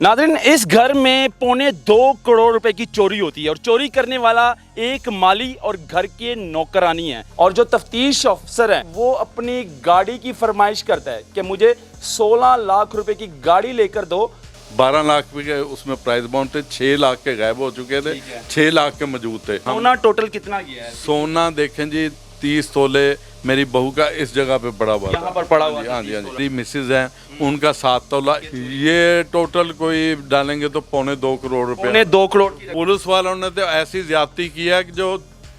नाज़रीन, इस घर में 2.25 करोड़ रुपए की चोरी होती है और चोरी करने वाला एक माली और घर के नौकरानी है। और जो तफ्तीश अफसर है वो अपनी गाड़ी की फरमाइश करता है कि मुझे 16 लाख रुपए की गाड़ी लेकर दो। 12 लाख के उसमें प्राइस बॉन्ड थे, 6 लाख के गायब हो चुके थे, 6 लाख के मौजूद थे। सोना टोटल कितना गया है? सोना देखें जी 30 तोले मेरी बहू का इस जगह पे पड़ा हुआ यहाँ पर पड़ा हुआ। हाँ जी हाँ जी। मेरी मिसेज हैं उनका 7 तोला, ये टोटल कोई डालेंगे तो 2.25 करोड़ रुपए। 2.25 करोड़। पुलिस वालों ने तो ऐसी ज्यादती की है कि जो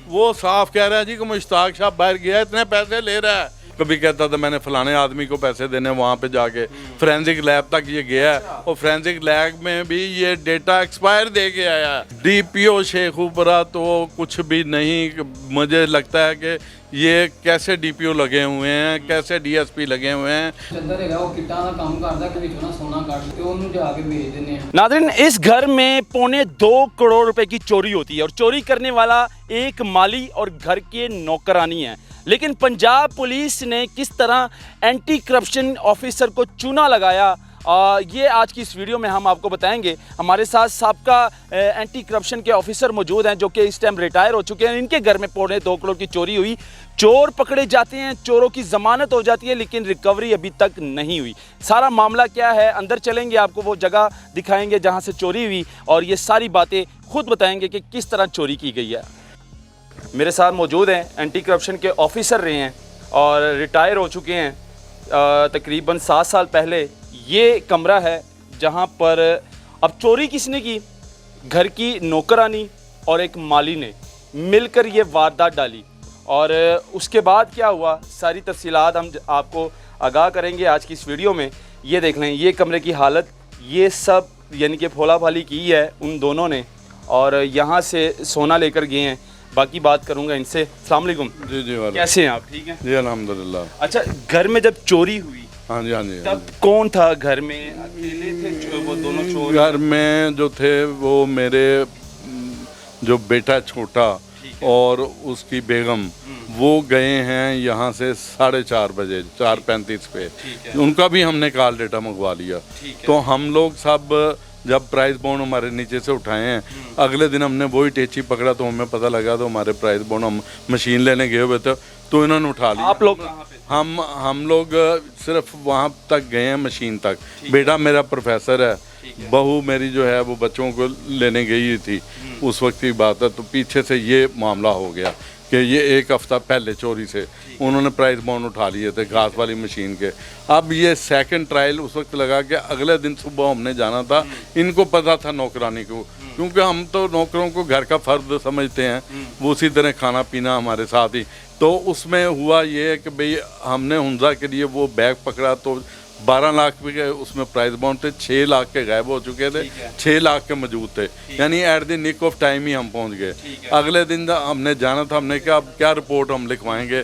वो साफ कह रहा है जी कि मुश्ताक शाह बाहर गया इतने पैसे ले रहा है। कभी कहता था मैंने फलाने आदमी को पैसे देने, वहाँ पे जाके फोरेंसिक लैब तक ये गया है और फोरेंसिक लैब में भी ये डेटा एक्सपायर दे के आया है। डीपीओ शेखुपुरा तो कुछ भी नहीं, मुझे लगता है कि ये कैसे डीपीओ लगे हुए हैं, कैसे डीएसपी लगे हुए हैं। नाज़रीन, इस घर में 2.25 करोड़ रुपए की चोरी होती है और चोरी करने वाला एक माली और घर के नौकरानी है। लेकिन पंजाब पुलिस ने किस तरह एंटी करप्शन ऑफिसर को चूना लगाया, ये आज की इस वीडियो में हम आपको बताएंगे। हमारे साथ साबका एंटी करप्शन के ऑफिसर मौजूद हैं जो कि इस टाइम रिटायर हो चुके हैं। इनके घर में 2.25 करोड़ की चोरी हुई। चोर पकड़े जाते हैं, चोरों की ज़मानत हो जाती है, लेकिन रिकवरी अभी तक नहीं हुई। सारा मामला क्या है, अंदर चलेंगे, आपको वो जगह दिखाएंगे जहाँ से चोरी हुई और ये सारी बातें खुद बताएंगे कि किस तरह चोरी की गई है। मेरे साथ मौजूद हैं एंटी करप्शन के ऑफिसर रहे हैं और रिटायर हो चुके हैं। तकरीबन 7 साल पहले ये कमरा है जहाँ पर अब चोरी किसने की? घर की नौकरानी और एक माली ने मिलकर ये वारदात डाली। और उसके बाद क्या हुआ, सारी तफसीलात हम आपको आगाह करेंगे आज की इस वीडियो में। ये देख लें, ये कमरे की हालत, ये सब यानी कि फोला फाली की है उन दोनों ने और यहाँ से सोना लेकर गए हैं। बाकी बात करूँगा इनसे। अस्सलाम वालेकुम। जी जी वाले। कैसे हैं आप? ठीक हैं जी अल्हम्दुलिल्लाह। अच्छा, घर में जब चोरी हुई हाँ जी हाँ जी। तब कौन था घर में? अकेले थे वो दोनों चोर? घर में जो थे वो मेरे जो बेटा छोटा और उसकी बेगम वो गए हैं यहाँ से 4:30 बजे, 4:35 पे। उनका भी हमने कॉल डेटा मंगवा लिया। तो हम लोग सब जब प्राइस बॉन्ड हमारे नीचे से उठाए हैं, अगले दिन हमने वही टेची पकड़ा तो हमें पता लगा तो हमारे प्राइस बॉन्ड हम मशीन लेने गए हुए थे तो इन्होंने उठा लिया। आप लोग कहाँ पे थे? हम लोग सिर्फ वहाँ तक गए हैं मशीन तक। बेटा मेरा प्रोफेसर है, बहू मेरी जो है वो बच्चों को लेने गई थी, उस वक्त की बात है। तो पीछे से ये मामला हो गया कि ये 1 हफ्ता पहले चोरी से उन्होंने प्राइस बॉन्ड उठा लिए थे घास वाली मशीन के। अब ये सेकंड ट्रायल उस वक्त लगा कि अगले दिन सुबह हमने जाना था, इनको पता था नौकरानी को, क्योंकि हम तो नौकरों को घर का फर्द समझते हैं, वो उसी तरह खाना पीना हमारे साथ ही। तो उसमें हुआ ये कि भाई हमने हुंजा के लिए वो बैग पकड़ा तो 12 लाख के उसमें प्राइस बॉन्ड थे, 6 लाख के गायब हो चुके थे, 6 लाख के मौजूद थे। यानी at the nick of time ही हम पहुंच गए। अगले दिन हमने जाना था, हमने कहा अब क्या रिपोर्ट हम लिखवाएंगे,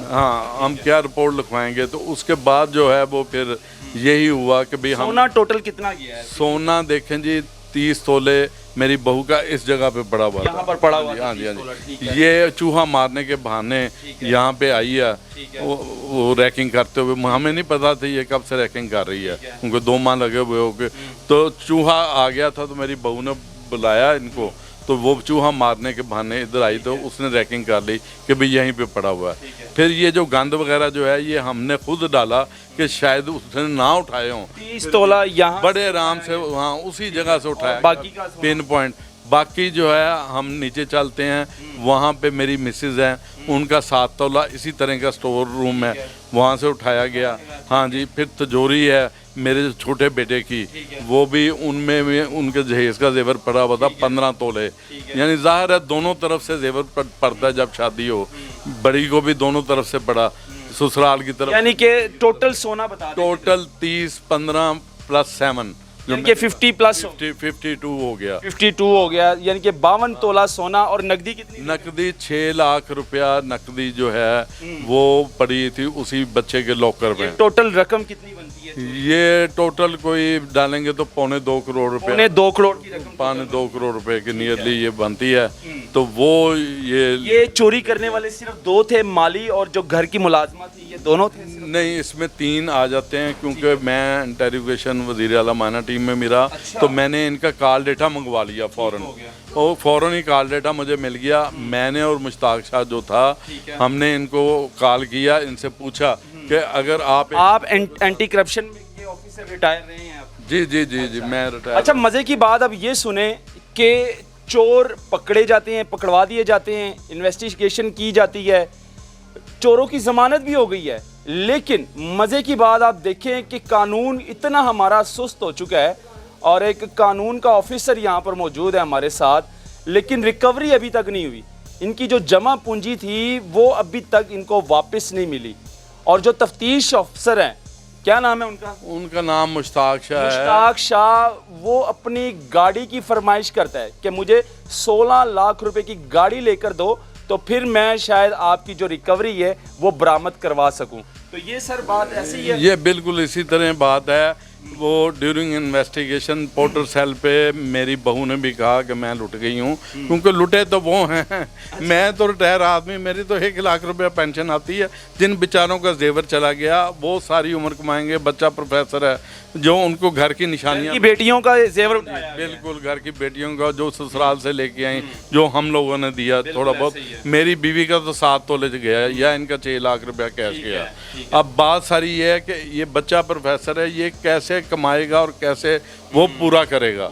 हाँ हम क्या रिपोर्ट लिखवाएंगे। तो उसके बाद जो है वो फिर यही हुआ कि भाई हम सोना टोटल कितना गया है? सोना देखें जी 30 तोले मेरी बहू का इस जगह पे पड़ा हुआ यहाँ पर पड़ा हुआ था। हाँ जी हाँ जी। ये चूहा मारने के बहाने यहाँ पे आई है, वो रैकिंग करते हुए, हमें नहीं पता था ये कब से रैकिंग कर रही है, उनको 2 माह लगे हुए हो गए। तो चूहा आ गया था तो मेरी बहू ने बुलाया इनको, तो वो चूहा मारने के बहाने इधर आई तो उसने रैकिंग कर ली कि भाई यहीं पे पड़ा हुआ है। फिर ये जो गंद वगैरह जो है ये हमने खुद डाला कि शायद उसने ना उठाए हों। 30 तोला यहाँ बड़े आराम से वहाँ उसी जगह से उठाया, बाकी का पिन पॉइंट। बाकी जो है हम नीचे चलते हैं, वहाँ पे मेरी मिसेज हैं उनका 7 तोला इसी तरह का स्टोर रूम है, वहाँ से उठाया गया। हाँ जी। फिर तिजोरी है मेरे छोटे बेटे की, वो भी उनमें उनके जहेज का जेवर पड़ा हुआ था 15 तोले। यानी जाहिर है दोनों तरफ से जेवर पड़ता है जब शादी हो, बड़ी को भी दोनों तरफ से पड़ा, ससुराल की तरफ। यानी कि टोटल सोना बता दें। टोटल 30, 15 + 7 यानी कि 50 प्लस 52 हो गया। 52 हो गया, यानी कि 52 तोला सोना। और नकदी कितनी? नकदी 6 लाख रुपया नकदी जो है वो पड़ी थी उसी बच्चे के लॉकर में। टोटल रकम कितनी बनती है? ये टोटल कोई डालेंगे तो 2.25 करोड़ रुपए, 2.25 करोड़ की रकम, 2.25 करोड़ रुपए की नियरली ये बनती है। तो वो ये चोरी करने वाले सिर्फ 2 थे, माली और जो घर की मुलाजमा थी, ये दोनों थे? नहीं, इसमें 3 आ जाते हैं क्योंकि मैं इंटेरोगेशन वज़ीर आला माना टीम में मेरा, तो मैंने इनका कॉल डेटा मंगवा लिया फ़ौरन, और फ़ौरन ही कॉल डेटा मुझे मिल गया। मैंने और मुश्ताक शाह जो था, हमने इनको कॉल किया, इनसे पूछा कि अगर आप एंटी करप्शन के ऑफिसर रिटायर रहे हैं आप? जी जी जी जी, मैं रिटायर। अच्छा, मजे की बात अब ये सुने कि चोर पकड़े जाते हैं, पकड़वा दिए जाते हैं, इन्वेस्टिगेशन की जाती है, चोरों की जमानत भी हो गई है, लेकिन मजे की बात आप देखें कि कानून इतना हमारा सुस्त हो चुका है, और एक कानून का ऑफिसर यहाँ पर मौजूद है हमारे साथ, लेकिन रिकवरी अभी तक नहीं हुई। इनकी जो जमा पूंजी थी वो अभी तक इनको वापस नहीं मिली। और जो तफ्तीश अफसर हैं, क्या नाम है उनका? उनका नाम मुश्ताक शाह है। मुश्ताक शाह, वो अपनी गाड़ी की फरमाइश करता है कि मुझे 16 लाख रुपए की गाड़ी लेकर दो, तो फिर मैं शायद आपकी जो रिकवरी है वो बरामद करवा सकूं। तो ये सर बात ऐसी है? ये बिल्कुल इसी तरह बात है। वो ड्यूरिंग इन्वेस्टिगेशन पोर्टर सेल पे मेरी बहू ने भी कहा कि मैं लुट गई हूँ, क्योंकि लुटे तो वो हैं। मैं तो रिटायर आदमी, मेरी तो 1 लाख रुपया पेंशन आती है। जिन बेचारों का जेवर चला गया वो सारी उम्र कमाएंगे। बच्चा प्रोफेसर है, जो उनको घर की निशानियाँ, की बेटियों का जेवर उठाया, बिल्कुल घर की बेटियों का जो ससुराल से लेके आई, जो हम लोगों ने दिया थोड़ा बहुत। मेरी बीवी का तो 7 तोले गया, या इनका 6 लाख रुपया कैश गया। अब बात सारी ये है कि ये बच्चा प्रोफेसर है, ये कैसे कमाएगा और कैसे वो पूरा करेगा,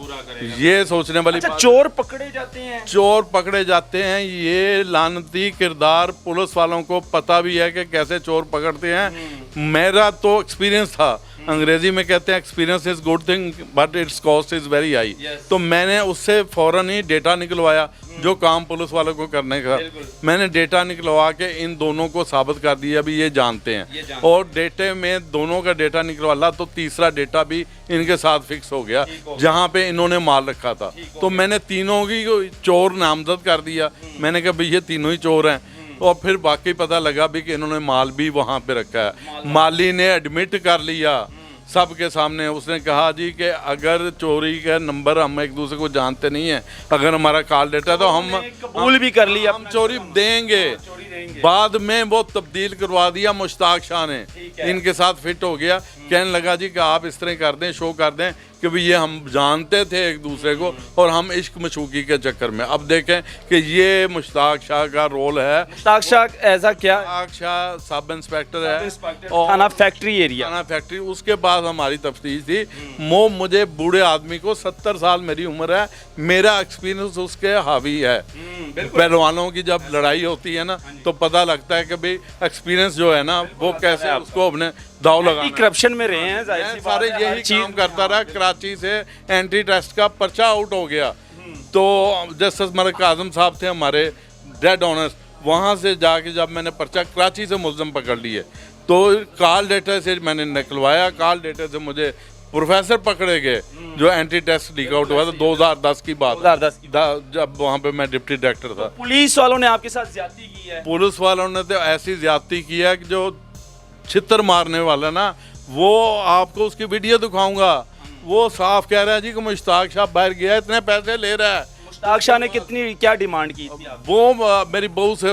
ये सोचने वाली बात। चोर पकड़े जाते हैं, चोर पकड़े जाते हैं, ये लानती किरदार पुलिस वालों को पता भी है कि कैसे चोर पकड़ते हैं। मेरा तो एक्सपीरियंस था, अंग्रेजी में कहते हैं experience is good thing but it's cost is very high. तो मैंने उससे फौरन ही डेटा निकलवाया, जो काम पुलिस वालों को करने का, मैंने डेटा निकलवा के इन दोनों को साबित कर दिया भी ये जानते हैं। और डेटे में दोनों का डेटा निकलवाला, तो तीसरा डेटा भी इनके साथ फिक्स हो गया जहाँ पे इन्होंने माल रखा था। तो मैंने तीनों की चोर नामजद कर दिया। मैंने कहा भाई ये तीनों ही चोर हैं। और फिर बाकी पता लगा भी कि इन्होंने माल भी वहाँ पे रखा है। माली ने एडमिट कर लिया सबके सामने। उसने कहा जी कि अगर चोरी का नंबर हम एक दूसरे को जानते नहीं है, अगर हमारा कॉल डेटा, तो हम कबूल भी कर लिया, हम चोरी देंगे। बाद में वो तब्दील करवा दिया मुश्ताक शाह ने, इनके साथ फिट हो गया। कहने लगा जी कि आप इस तरह कर दें, शो कर दें कि भाई ये हम जानते थे एक दूसरे को, और हम इश्क मशूकी के चक्कर में। अब देखें कि ये मुश्ताक शाह का रोल है। मुश्ताक शाह ऐसा क्या? मुश्ताक शाह सब इंस्पेक्टर है, और थाना फैक्ट्री एरिया, थाना फैक्ट्री। उसके बाद हमारी तफ्तीश थी। वो मुझे बूढ़े आदमी को, 70 साल मेरी उम्र है, मेरा एक्सपीरियंस उसके हावी है। पहलवानों की जब लड़ाई होती है ना, तो पता लगता है कि भाई एक्सपीरियंस जो है ना, वो कैसे उसको अपने दाव लगाना। करप्शन में रहे हैं, सारे यही काम करता रहा। कराची से एंटी ट्रस्ट का पर्चा आउट हो गया, तो जस्टिस मलिक आजम साहब थे हमारे डेड ऑनर्स, वहाँ से जाके जब मैंने पर्चा, कराची से मुलजम पकड़ लिए, तो कॉल डेटा से मैंने निकलवाया। कॉल डेटा से मुझे प्रोफेसर पकड़े गए, जो एंटी टेस्ट लीक आउट हुआ था 2010 की बात, 2010 जब वहाँ पे मैं डिप्टी डायरेक्टर था। पुलिस वालों ने आपके साथ ज्यादती की है? पुलिस वालों ने तो ऐसी ज्यादती की है कि जो छितर मारने वाला ना, वो आपको उसकी वीडियो दिखाऊंगा। वो साफ कह रहा है जी कि मुश्ताक शाह बाहर गया, इतने पैसे ले रहा है। मुश्ताक शाह ने कितनी क्या डिमांड की थी? वो मेरी बहू से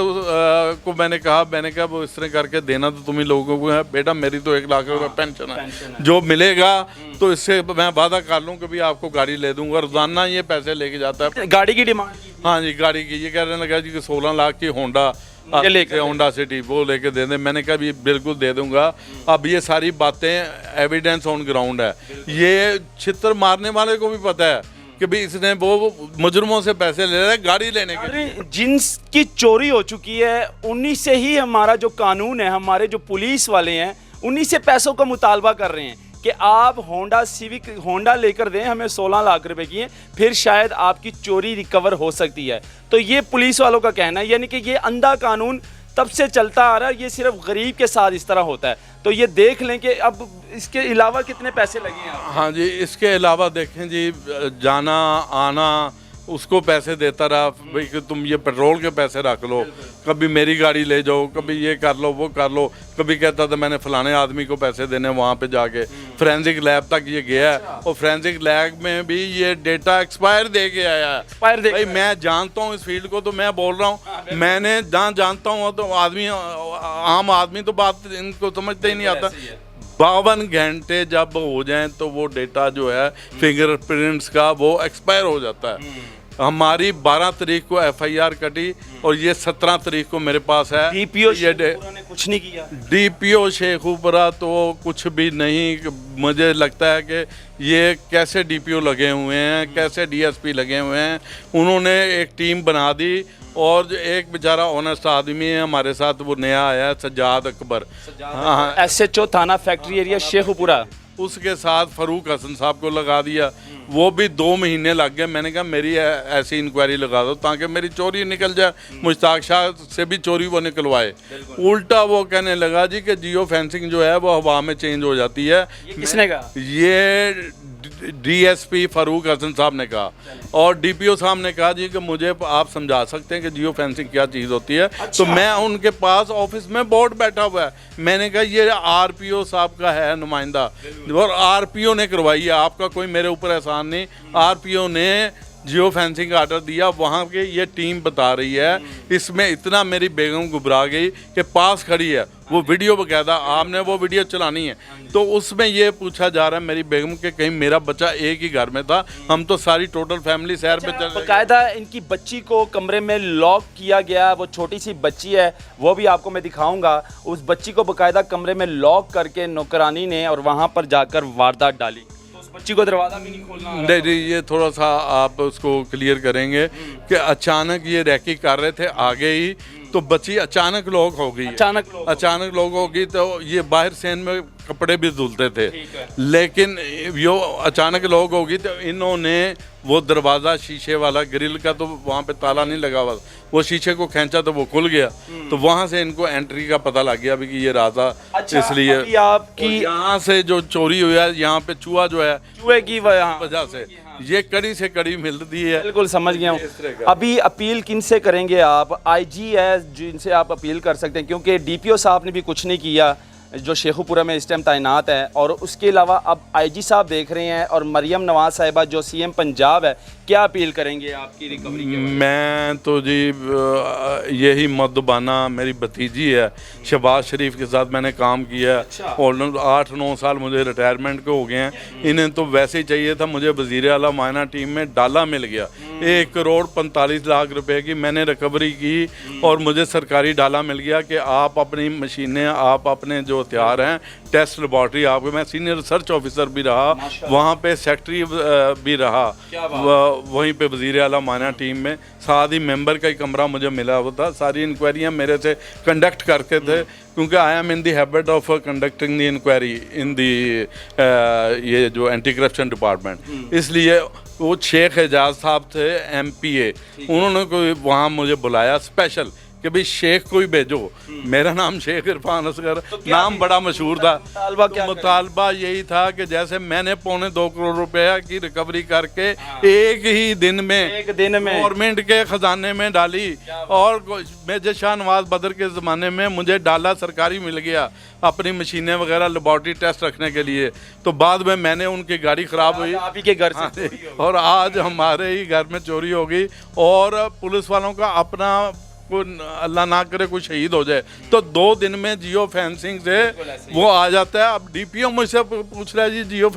को मैंने कहा वो इस तरह करके देना तो तुम ही लोगों को है। बेटा मेरी तो 1 लाख रुपये पेंशन है, जो मिलेगा तो इससे मैं वादा कर लूँ कि भी आपको गाड़ी ले दूंगा। रोजाना ये पैसे लेके जाता है। गाड़ी की डिमांड की? हाँ जी, गाड़ी की। ये कहने लगा जी कि 16 लाख की होंडा होंडा सिटी वो लेके दे दे। मैंने कहा भी बिल्कुल दे दूंगा। अब ये सारी बातें एविडेंस ऑन ग्राउंड है। ये छितर मारने वाले को भी पता है कि भाई इसने वो मुजरमों से पैसे ले रहा है गाड़ी लेने के। जिनकी चोरी हो चुकी है उन्हीं से ही हमारा जो कानून है, हमारे जो पुलिस वाले हैं, उन्हीं से पैसों का मुतालबा कर रहे हैं कि आप होंडा सिविक होंडा लेकर दें, हमें 16 लाख रुपए की है, फिर शायद आपकी चोरी रिकवर हो सकती है। तो ये पुलिस वालों का कहना है, यानी कि ये अंधा कानून तब से चलता आ रहा है। ये सिर्फ गरीब के साथ इस तरह होता है। तो ये देख लें कि अब इसके अलावा कितने पैसे लगे हैं। हाँ जी, इसके अलावा देखें जी, जाना आना उसको पैसे देता रहा भाई कि तुम ये पेट्रोल के पैसे रख लो, कभी मेरी गाड़ी ले जाओ, कभी ये कर लो वो कर लो, कभी कहता था मैंने फलाने आदमी को पैसे देने वहाँ पे जाके फोरेंसिक लैब तक ये गया है और फोरेंसिक लैब में भी ये डेटा एक्सपायर दे के आया है। भाई मैं जानता हूँ इस फील्ड को, तो मैं बोल रहा हूँ, मैंने जहाँ जानता हूँ तो आदमी, आम आदमी तो बात इनको समझते ही नहीं आता। 52 घंटे जब हो जाएं तो वो डेटा जो है फिंगरप्रिंट्स का वो एक्सपायर हो जाता है। हमारी 12 तारीख को FIR कटी और ये 17 तारीख को मेरे पास है। डीपीओ ने कुछ नहीं किया। डीपीओ शेखुपुरा तो कुछ भी नहीं। मुझे लगता है कि ये कैसे डीपीओ लगे हुए हैं, कैसे DSP लगे हुए हैं। उन्होंने एक टीम बना दी और एक बेचारा ऑनेस्ट आदमी है हमारे साथ, वो नया आया है सज्जाद अकबर, हाँ SHO थाना फैक्ट्री एरिया शेखुपुरा, उसके साथ फरूक हसन साहब को लगा दिया। वो भी 2 महीने लग गए। मैंने कहा मेरी ऐसी इंक्वायरी लगा दो ताकि मेरी चोरी निकल जाए। मुश्ताक शाह से भी चोरी वो निकलवाए। उल्टा वो कहने लगा जी कि जियो फेंसिंग जो है वो हवा में चेंज हो जाती है। किसने कहा? ये DSP फरूक हसन साहब ने कहा और DPO साहब ने कहा जी कि मुझे आप समझा सकते हैं कि जियो फेंसिंग क्या चीज़ होती है। तो मैं उनके पास ऑफिस में बोर्ड बैठा हुआ है, मैंने कहा ये RPO साहब का है नुमाइंदा और RPO ने करवाई है, आपका कोई मेरे ऊपर एहसान नहीं। RPO ने जियो फेंसिंग का आर्डर दिया। वहाँ के ये टीम बता रही है, इसमें इतना मेरी बेगम घबरा गई कि पास खड़ी है, वो वीडियो बकायदा आपने वो वीडियो चलानी है। तो उसमें ये पूछा जा रहा है मेरी बेगम के कहीं मेरा बच्चा एक ही घर में था, हम तो सारी टोटल फैमिली शहर पे चल। बकायदा इनकी बच्ची को कमरे में लॉक किया गया, वो छोटी सी बच्ची है, वो भी आपको मैं दिखाऊंगा। उस बच्ची को बकायदा कमरे में लॉक करके नौकरानी ने और वहाँ पर जाकर वारदात डाली। बच्ची को दरवाजा भी नहीं खोलना। नहीं, ये थोड़ा सा आप उसको क्लियर करेंगे कि अचानक ये रैकी कर रहे थे आगे ही, तो बच्ची अचानक लॉक हो गई। अचानक लॉक हो गई तो ये बाहर सेन में कपड़े भी धुलते थे, लेकिन यो अचानक लॉक हो गई तो इन्होंने वो दरवाज़ा शीशे वाला ग्रिल का, तो वहाँ पे ताला नहीं लगा हुआ, वो शीशे को खींचा तो वो खुल गया। तो वहाँ से इनको एंट्री का पता लग गया भी कि ये राजा। अच्छा, इसलिए आपकी यहाँ से जो चोरी हुई है, यहाँ पे चूहा जो है, चूहे की वजह से ये कड़ी से कड़ी मिलती है। बिल्कुल समझ गया हूँ। अभी अपील किन से करेंगे आप? IG है जिनसे आप अपील कर सकते हैं, क्योंकि DPO साहब ने भी कुछ नहीं किया जो शेखुपुरा में इस टाइम तैनात है, और उसके अलावा अब IG साहब देख रहे हैं और मरियम नवाज साहिबा जो CM पंजाब है, क्या अपील करेंगे आपकी रिकवरी के बारे में? मैं तो जी यही मधुबाना मेरी भतीजी है, शहबाज शरीफ के साथ मैंने काम किया है और 8-9 साल मुझे रिटायरमेंट के हो गए हैं। इन्हें तो वैसे ही चाहिए था, मुझे वज़ीर आला मायना टीम में डाला मिल गया। 1 करोड़ 45 लाख रुपए की मैंने रिकवरी की और मुझे सरकारी डाला मिल गया कि आप अपनी मशीनें, आप अपने जो हथियार हैं, टेस्ट लेबॉर्ट्री, आपको मैं सीनियर रिसर्च ऑफिसर भी रहा, वहाँ पे सेक्रेटरी भी रहा, वहीं पे वज़ीर आला मायना टीम में, साथ ही मेंबर का ही कमरा मुझे मिला हुआ था। सारी इंक्वायरियाँ मेरे से कंडक्ट करते थे, क्योंकि I am in the habit of conducting the inquiry in the ये जो एंटी करप्शन डिपार्टमेंट। इसलिए वो शेख एजाज साहब थे MPA, उन्होंने कोई वहाँ मुझे बुलाया स्पेशल कि भाई शेख को ही भेजो। मेरा नाम शेख इरफान असगर, तो नाम बड़ा मशहूर था। मुतालबा यही था कि जैसे मैंने 2.25 करोड़ रुपया की रिकवरी करके एक ही दिन में गवर्नमेंट के खजाने में डाली, और मेजर शाह नवाज बदर के ज़माने में मुझे डाला सरकारी मिल गया अपनी मशीनें वगैरह लेबॉर्ट्री टेस्ट रखने के लिए। तो बाद में मैंने उनकी गाड़ी ख़राब हुई आप ही के घर से, और आज हमारे ही घर में चोरी हो गई। और पुलिस वालों का अपना को अल्लाह ना करे कोई शहीद हो जाए तो 2 दिन में जियो फेंसिंग से वो आ जाता है। अब DPO मुझसे पूछ रहा है जी जियो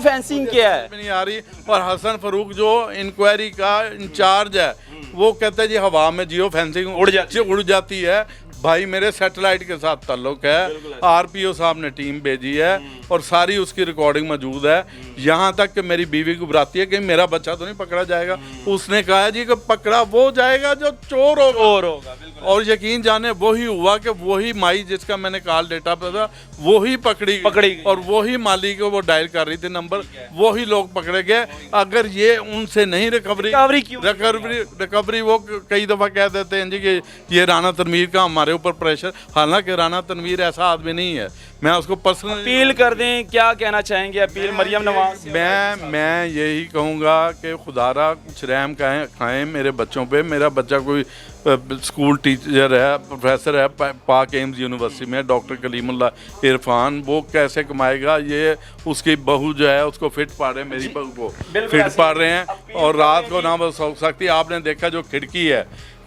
फेंसिंग क्या है, नहीं आ रही। और हसन फरूक जो इंक्वायरी का इंचार्ज है, वो कहता है जी हवा में जियो फेंसिंग उड़ जाती है। भाई मेरे सैटेलाइट के साथ ताल्लुक है, RPO साहब ने टीम भेजी है और सारी उसकी रिकॉर्डिंग मौजूद है। यहाँ तक कि मेरी बीवी घबराती है कि मेरा बच्चा तो नहीं पकड़ा जाएगा। उसने कहा जी कि पकड़ा वो जाएगा जो चोर होगा। और यकीन जाने वही हुआ कि वही माई जिसका मैंने कॉल डेटा पर था वही पकड़ी गई। और वही माली को वो डायल कर रही थी नंबर, वही लोग पकड़े गए। अगर ये उनसे नहीं रिकवरी क्यों? रिकवरी वो कई दफ़ा कह देते हैं जी कि ये राना तनवीर का हमारे ऊपर प्रेशर, हालांकि राना तनवीर ऐसा आदमी नहीं है। मैं उसको पर्सनल अपील कर दें, क्या कहना चाहेंगे अपील मरियम नवाज से? मैं यही कहूँगा कि खुदारा कुछ रहम खाएं मेरे बच्चों पे। मेरा बच्चा कोई स्कूल टीचर है, प्रोफेसर है पाक एम्स यूनिवर्सिटी में, डॉक्टर कलीमुल्लाह इरफान। वो कैसे कमाएगा? ये उसकी बहू जो है उसको फिट पा रहे हैं, मेरी बहू को फिट पा रहे हैं और रात को ना बस सो सकती। आपने देखा जो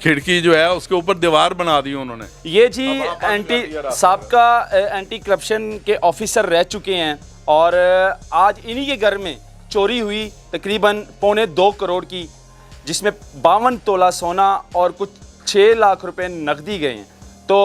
खिड़की जो है उसके ऊपर दीवार बना दी उन्होंने। ये जी साबका एंटी करप्शन के ऑफिसर रह चुके हैं और आज इन्हीं के घर में चोरी हुई तकरीबन 2.25 करोड़ की, जिसमें 52 तोला सोना और कुछ 6 लाख रुपए नकदी गए हैं। तो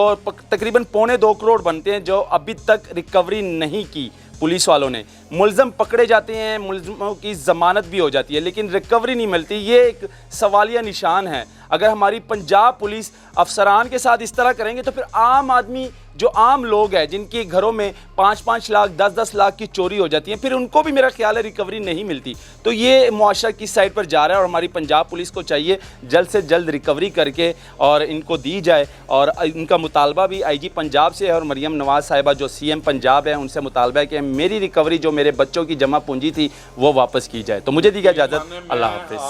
तकरीबन 2.25 करोड़ बनते हैं जो अभी तक रिकवरी नहीं की पुलिस वालों ने। मुलज़म पकड़े जाते हैं, मुलज़मों की ज़मानत भी हो जाती है, लेकिन रिकवरी नहीं मिलती। ये एक सवालिया निशान है। अगर हमारी पंजाब पुलिस अफसरान के साथ इस तरह करेंगे तो फिर आम आदमी, जो आम लोग हैं जिनके घरों में 5-5 लाख 10-10 लाख की चोरी हो जाती है, फिर उनको भी मेरा ख्याल है रिकवरी नहीं मिलती। तो ये मुआशरा किस साइड पर जा रहा है और हमारी पंजाब पुलिस को चाहिए जल्द से जल्द रिकवरी करके और इनको दी जाए। और इनका मुतालबा भी आईजी पंजाब से है और मरियम नवाज़ साहिबा जो सीएम पंजाब है उनसे मुतालबा है कि मेरी रिकवरी जो मेरे बच्चों की जमा पूंजी थी वो वापस की जाए। तो मुझे दी इजाज़त। अल्लाह हाफ़िज़।